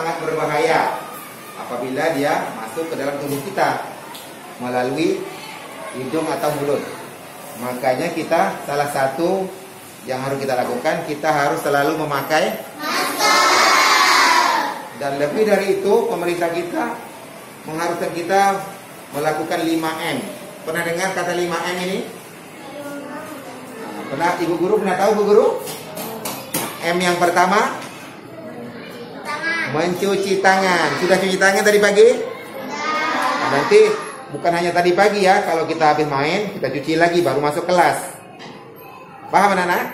sangat berbahaya apabila dia masuk ke dalam tubuh kita melalui hidung atau mulut. Makanya kita salah satu yang harus kita lakukan, kita harus selalu memakai masker. Dan lebih dari itu, pemerintah kita mengharuskan kita melakukan 5M. Pernah dengar kata 5M ini? Pernah Ibu Guru pernah tahu Bu Guru? M yang pertama mencuci tangan. Sudah cuci tangan tadi pagi? Nah, nanti bukan hanya tadi pagi ya, kalau kita habis main kita cuci lagi baru masuk kelas. Paham anak-anak?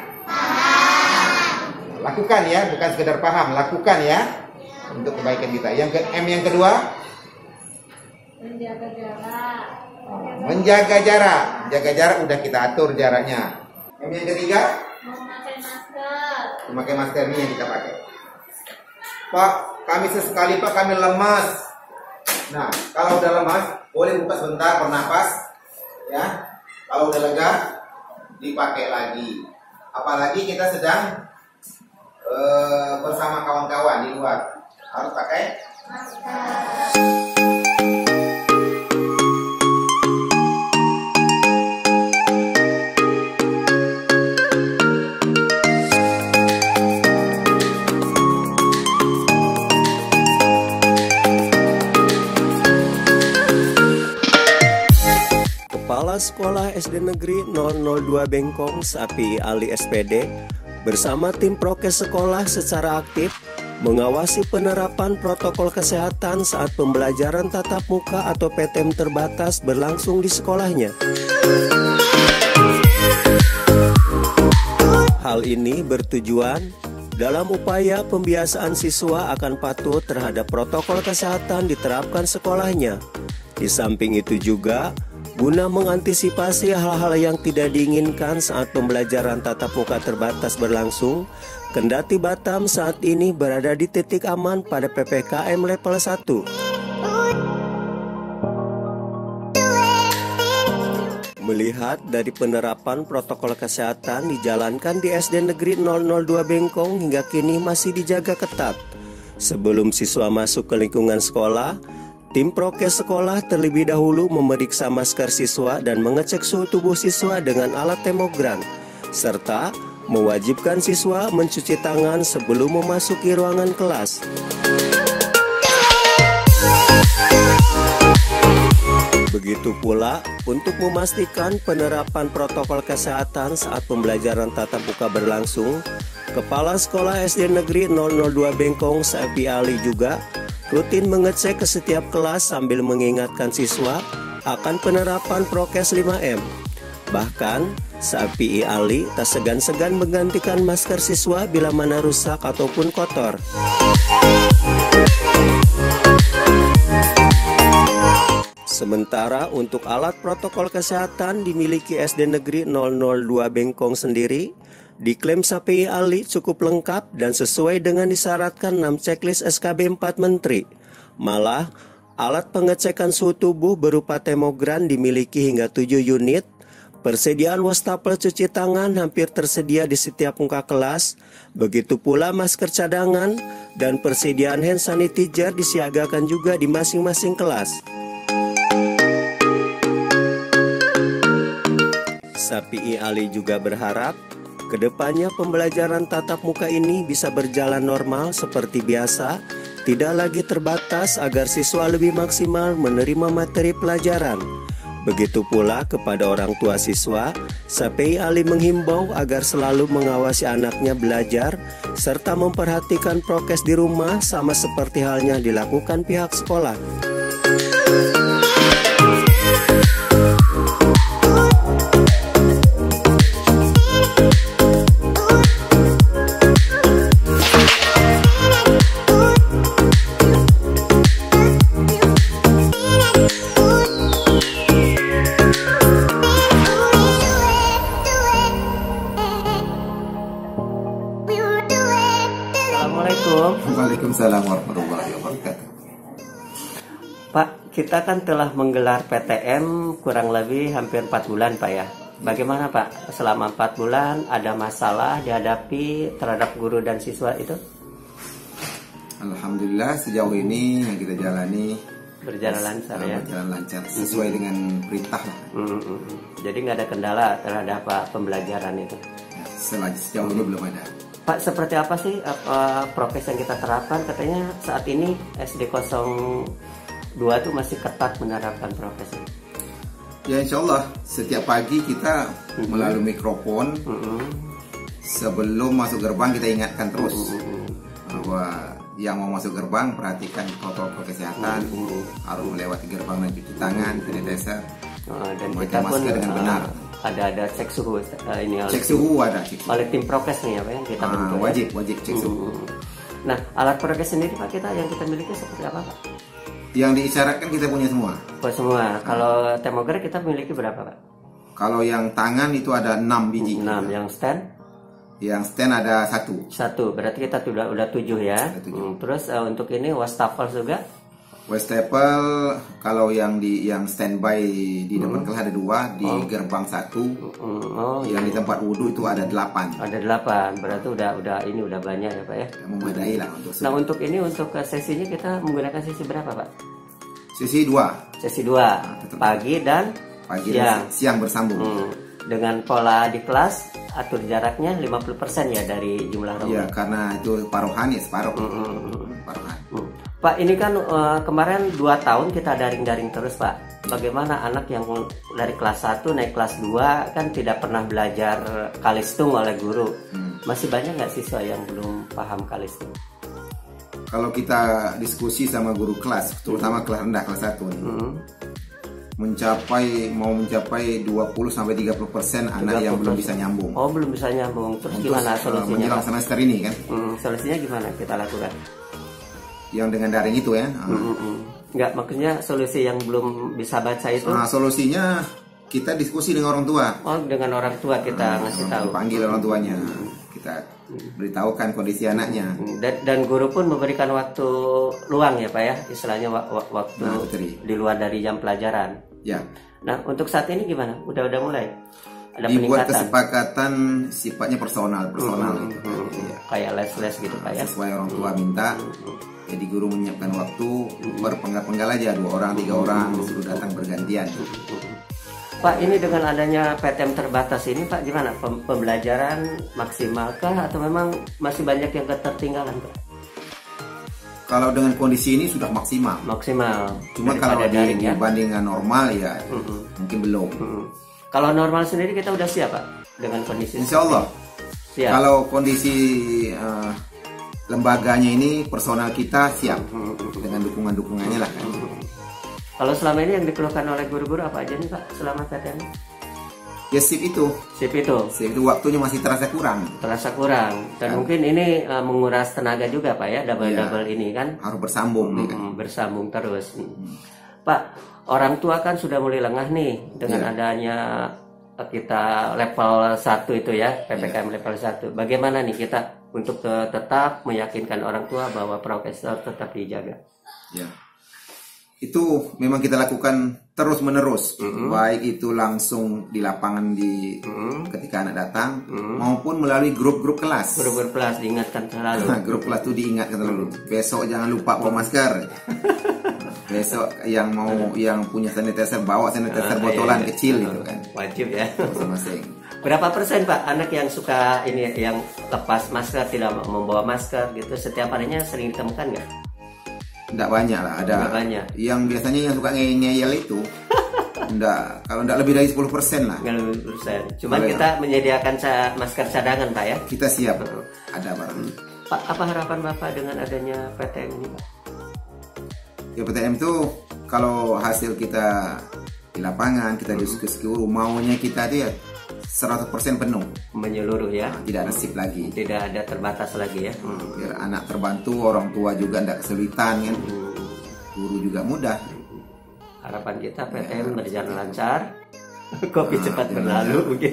Lakukan ya, bukan sekedar paham, lakukan ya untuk kebaikan kita. Yang M yang kedua menjaga jarak. Menjaga jarak. Jaga jarak udah kita atur jaraknya. M yang ketiga memakai masker. Memakai masker ini yang kita pakai. Pak, kami sesekali Pak kami lemas. Nah, kalau udah lemas boleh buka sebentar bernapas ya. Kalau udah lega dipakai lagi. Apalagi kita sedang bersama kawan-kawan di luar, harus pakai masker. Kepala Sekolah SD Negeri 002 Bengkong Sapi Ali SPD bersama tim prokes sekolah secara aktif mengawasi penerapan protokol kesehatan saat pembelajaran tatap muka atau PTM terbatas berlangsung di sekolahnya. Hal ini bertujuan dalam upaya pembiasaan siswa akan patuh terhadap protokol kesehatan diterapkan sekolahnya. Di samping itu juga guna mengantisipasi hal-hal yang tidak diinginkan saat pembelajaran tatap muka terbatas berlangsung, kendati Batam saat ini berada di titik aman pada PPKM level 1. Melihat dari penerapan protokol kesehatan dijalankan di SD Negeri 002 Bengkong hingga kini masih dijaga ketat. Sebelum siswa masuk ke lingkungan sekolah, tim prokes sekolah terlebih dahulu memeriksa masker siswa dan mengecek suhu tubuh siswa dengan alat termogram, serta mewajibkan siswa mencuci tangan sebelum memasuki ruangan kelas. Begitu pula untuk memastikan penerapan protokol kesehatan saat pembelajaran tatap muka berlangsung, Kepala Sekolah SD Negeri 002 Bengkong Sapi Ali juga rutin mengecek ke setiap kelas sambil mengingatkan siswa akan penerapan prokes 5M. Bahkan, Sapi Ali tak segan-segan menggantikan masker siswa bila mana rusak ataupun kotor. Sementara untuk alat protokol kesehatan dimiliki SD Negeri 002 Bengkong sendiri, diklaim Sapi Ali cukup lengkap dan sesuai dengan disyaratkan 6 checklist SKB 4 Menteri. Malah, alat pengecekan suhu tubuh berupa termogram dimiliki hingga 7 unit. Persediaan wastafel cuci tangan hampir tersedia di setiap muka kelas. Begitu pula masker cadangan dan persediaan hand sanitizer disiagakan juga di masing-masing kelas. Sapi Ali juga berharap kedepannya pembelajaran tatap muka ini bisa berjalan normal seperti biasa, tidak lagi terbatas agar siswa lebih maksimal menerima materi pelajaran. Begitu pula kepada orang tua siswa, Sapi Ali menghimbau agar selalu mengawasi anaknya belajar serta memperhatikan prokes di rumah sama seperti halnya dilakukan pihak sekolah. Waalaikumsalam warahmatullahi wabarakatuh. Pak, kita kan telah menggelar PTM kurang lebih hampir 4 bulan Pak ya. Bagaimana Pak, selama 4 bulan ada masalah dihadapi terhadap guru dan siswa itu? Alhamdulillah sejauh ini yang kita jalani berjalan lancar ya. Berjalan lancar sesuai dengan perintah lah. Jadi nggak ada kendala terhadap pembelajaran itu. Ya, sejauh ini belum ada. Pak, seperti apa sih prokes yang kita terapkan? Katanya saat ini SD 02 tuh masih ketat menerapkan prokes. Ya insya Allah setiap pagi kita melalui mikrofon sebelum masuk gerbang kita ingatkan terus bahwa yang mau masuk gerbang perhatikan protokol kesehatan, harus melewati gerbang dan cuci tangan, sanitizer, dan kita pun dengan benar. Ada cek suhu ini cek suhu ada oleh tim prokes nih apa yang kita bentuk wajib cek suhu. Nah, alat prokes sendiri Pak yang kita miliki seperti apa Pak? Yang diisyaratkan kita punya semua. Semua. Kalau termoger kita miliki berapa Pak? Kalau yang tangan itu ada 6 biji. 6. Yang stand? Yang stand ada 1. Berarti kita udah 7 ya. Terus untuk ini wastafel juga? Wastafel kalau yang standby di depan kelas ada 2, di gerbang 1. Yang di tempat wudhu itu ada 8. Ada 8. Berarti udah banyak ya Pak ya. Memadai lah untuk. Nah, untuk sesinya kita menggunakan sesi berapa Pak? Sesi 2. Sesi 2. Pagi dan siang bersambung. Dengan pola di kelas atur jaraknya 50% ya dari jumlah rombongan. Iya, karena itu parohan ya separuh. Parohan. Pak, ini kan kemarin 2 tahun kita daring-daring terus Pak. Bagaimana anak yang dari kelas 1 naik kelas 2 kan tidak pernah belajar kalistung oleh guru. Masih banyak nggak siswa yang belum paham kalistung? Kalau kita diskusi sama guru kelas, terutama kelas rendah kelas 1 nih, mencapai 20-30% anak yang belum bisa nyambung. Oh, belum bisa nyambung. Terus gimana solusinya? Menjelang semester ini kan? Solusinya gimana kita lakukan? Yang dengan daring itu ya? Enggak, maksudnya solusi yang belum bisa baca itu? Solusinya kita diskusi dengan orang tua. Oh, dengan orang tua kita ngasih tahu. Panggil orang tuanya, kita beritahukan kondisi anaknya. Dan guru pun memberikan waktu luang ya Pak ya, istilahnya waktu di luar dari jam pelajaran. Ya. Nah, untuk saat ini gimana? Udah mulai? Ada dibuat peningkatan? Kesepakatan sifatnya personal gitu. Kayak les-les gitu Pak ya. Sesuai orang tua minta. Jadi guru menyiapkan waktu berpenggal-penggal aja 2 orang 3 orang disuruh datang bergantian. Pak, ini dengan adanya PTM terbatas ini Pak, gimana? Pembelajaran maksimalkah atau memang masih banyak yang ketertinggalan Pak? Kalau dengan kondisi ini sudah maksimal. Cuma kalau dibandingkan normal ya mungkin belum. Kalau normal sendiri kita udah siap Pak dengan kondisi? Insya Allah. Siap. Kalau kondisi lembaganya ini personal kita siap dengan dukungannya lah kan. Kalau selama ini yang dikeluhkan oleh guru-guru apa aja nih Pak selama PTM? Ya shift itu waktunya masih terasa kurang dan mungkin ini menguras tenaga juga Pak ya, double ini kan harus bersambung bersambung terus. Pak, orang tua kan sudah mulai lengah nih dengan adanya kita level 1 itu ya, PPKM level 1. Bagaimana nih kita untuk tetap meyakinkan orang tua bahwa prokes tetap dijaga? Ya. Itu memang kita lakukan terus menerus, baik itu langsung di lapangan ketika anak datang, maupun melalui grup-grup kelas. Grup-grup kelas diingatkan selalu. Grup kelas itu diingatkan selalu. Besok jangan lupa bawa masker. Besok yang punya sanitizer bawa sanitizer botolan kecil gitu kan. Wajib ya. Masing-masing. Berapa persen Pak anak yang suka ini yang lepas masker, tidak membawa masker gitu, setiap harinya sering ditemukan nggak? Nggak banyak lah, ada yang biasanya yang suka ngeyel itu. Kalau nggak lebih dari 10% lah. Nggak lebih persen. Cuman kita menyediakan masker cadangan Pak ya. Kita siap, ada barang. Pak, apa harapan Bapak dengan adanya PTM ini Pak? Ya PTM itu kalau hasil kita di lapangan, kita diskusi guru, maunya kita dia 100% penuh, menyeluruh ya. Tidak ada shift lagi, tidak ada terbatas lagi ya. Biar anak terbantu, orang tua juga tidak kesulitan kan, guru juga mudah. Harapan kita PTM berjalan lancar, Covid cepat berlalu mungkin.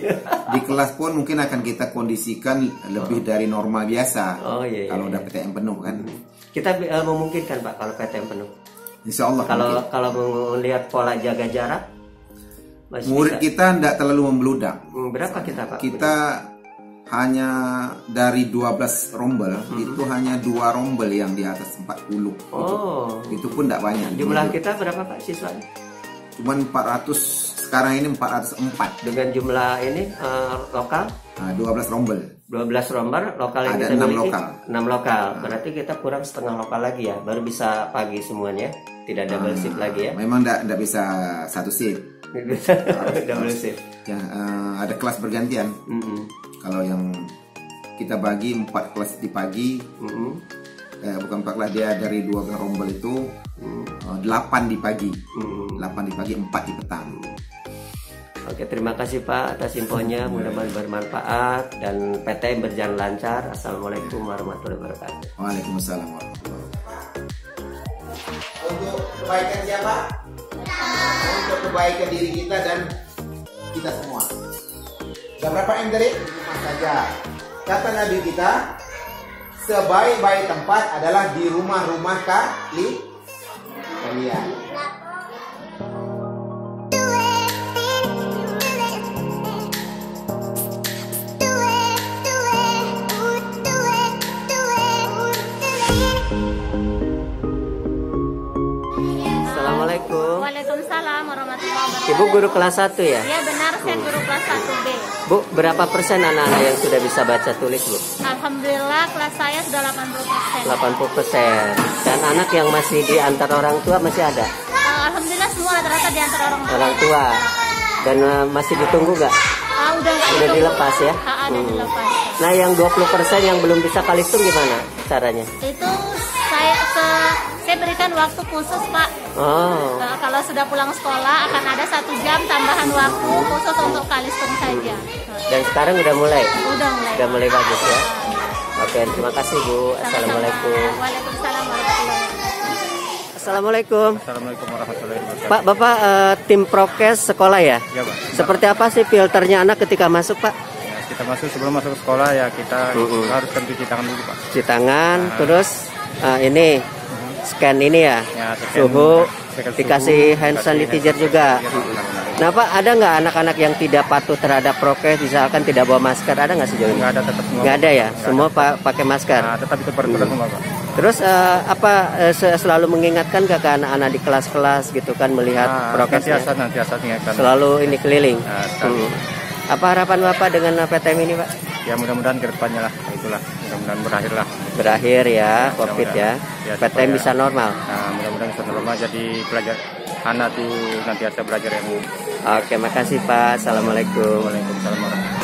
Di kelas pun mungkin akan kita kondisikan lebih dari normal biasa. Kalau udah PTM penuh kan. Kita memungkinkan Pak kalau PTM penuh. Insya Allah. Kalau melihat pola jaga jarak, murid kita tidak terlalu membludak. Berapa kita Pak? Kita hanya dari 12 rombel itu hanya 2 rombel yang di atas 40. Oh. Itu pun tidak banyak. Jumlah kita berapa Pak siswa? Cuman 400, sekarang ini 404. Dengan jumlah ini lokal? 12 rombel. 12 rombel lokal yang Ada kita 6 miliki? lokal. 6 lokal. Berarti kita kurang setengah lokal lagi ya. Baru bisa pagi semuanya. Tidak double shift lagi ya. Memang tidak bisa satu shift. Double shift. Ya, ada kelas bergantian. Kalau yang kita bagi 4 kelas di pagi, bukan 4 kelas, dia dari 2 rombel itu 8 di pagi, 8 di pagi, 4 di petang. Oke, terima kasih Pak atas infonya, mudah-mudahan bermanfaat dan PTM berjalan lancar. Assalamualaikum warahmatullahi wabarakatuh. Waalaikumsalam warahmatullahi wabarakatuh. Untuk kebaikan siapa? Untuk kebaikan diri kita dan kita semua. Sudah berapa M dari? Rumah saja. Kata Nabi kita, sebaik-baik tempat adalah di rumah-rumah kalian. Assalamualaikum. Waalaikumsalam warahmatullahi wabarakatuh. Ibu guru kelas 1 ya? Ya benar, saya guru kelas 1B. Bu, berapa persen anak-anak yang sudah bisa baca tulis Bu? Alhamdulillah kelas saya sudah 80%. 80%. Dan anak yang masih di antar orang tua masih ada? Alhamdulillah semua rata-rata di antara orang tua. Orang tua. Dan masih ditunggu gak? Udah nggak Udah dilepas ya? Udah dilepas. Nah yang 20% yang belum bisa kalistung gimana caranya? Itu saya berikan waktu khusus Pak. Oh. Kalau sudah pulang sekolah akan ada 1 jam tambahan waktu khusus untuk kalistung saja. Dan sekarang udah mulai? Udah mulai Bagus ya. Oke, terima kasih Bu. Assalamualaikum. Waalaikumsalam warahmatullahi wabarakatuh. Assalamualaikum. Assalamualaikum warahmatullahi wabarakatuh. Pak, Bapak tim prokes sekolah ya? Ya, Pak. Seperti apa sih filternya anak ketika masuk Pak? Ya, kita sebelum masuk ke sekolah ya kita harus cuci tangan dulu Pak. Cuci tangan, terus ini scan ini ya, suhu, dikasih hand sanitizer juga. Nah Pak, ada nggak anak-anak yang tidak patuh terhadap prokes, misalkan tidak bawa masker, ada nggak sejauh ini? Nggak ada, tetap semua. Nggak ada ya, semua pakai masker. Nah, tetap itu peraturan semua Pak. Terus selalu mengingatkan ke anak-anak di kelas-kelas gitu kan melihat prokesnya? Nanti asal ingatkan. Selalu ini keliling. Nah, Apa harapan Bapak dengan PTM ini Pak? Ya mudah-mudahan ke depannya lah, itulah, mudah-mudahan berakhir lah. Berakhir ya, COVID ya. Ya, PTM bisa normal. Nah, mudah-mudahan bisa normal, jadi pelajar anak tuh nanti bisa belajar yang. Oke, makasih Pak. Assalamualaikum. Waalaikumsalam warahmatullahi wabarakatuh.